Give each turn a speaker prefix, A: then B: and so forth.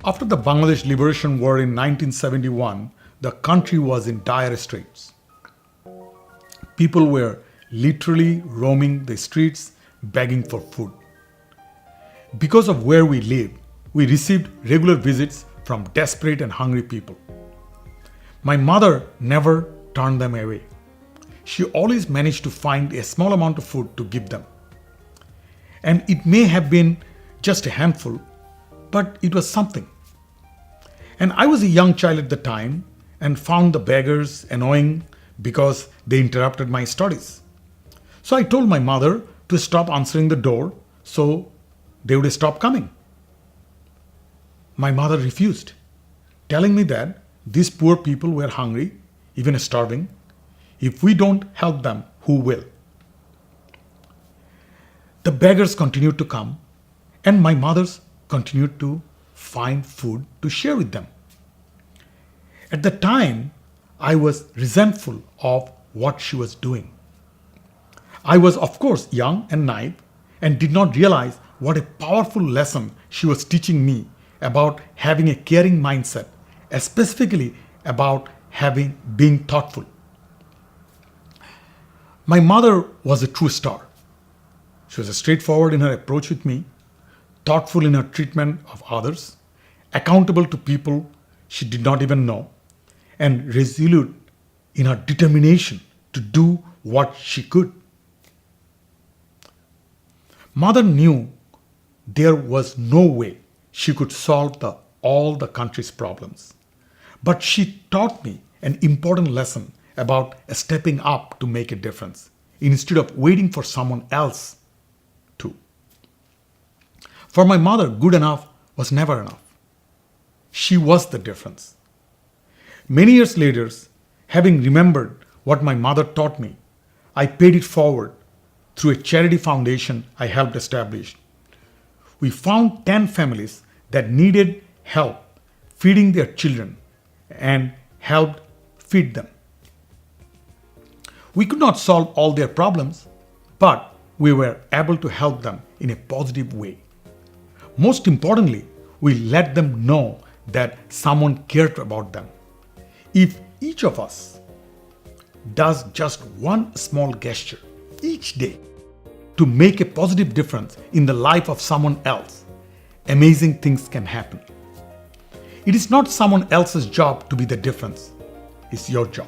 A: After the Bangladesh Liberation War in 1971, the country was in dire straits. People were literally roaming the streets begging for food. Because of where we lived, we received regular visits from desperate and hungry people. My mother never turned them away. She always managed to find a small amount of food to give them. And it may have been just a handful, but it was something. And I was a young child at the time and found the beggars annoying because they interrupted my studies. So I told my mother to stop answering the door so they would stop coming. My mother refused, telling me that these poor people were hungry, even starving. If we don't help them, who will? The beggars continued to come, and my mothers continued to find food to share with them. At the time, I was resentful of what she was doing. I was, of course, young and naive and did not realize what a powerful lesson she was teaching me about having a caring mindset, specifically about being thoughtful. My mother was a true star. She was straightforward in her approach with me, thoughtful in her treatment of others, accountable to people she did not even know, and resolute in her determination to do what she could. Mother knew there was no way she could solve all the country's problems. But she taught me an important lesson about stepping up to make a difference instead of waiting for someone else to. For my mother, good enough was never enough. She was the difference. Many years later, having remembered what my mother taught me, I paid it forward through a charity foundation I helped establish. We found 10 families that needed help feeding their children and helped feed them. We could not solve all their problems, but we were able to help them in a positive way. Most importantly, we let them know that someone cared about them. If each of us does just one small gesture each day to make a positive difference in the life of someone else, amazing things can happen. It is not someone else's job to be the difference, it's your job.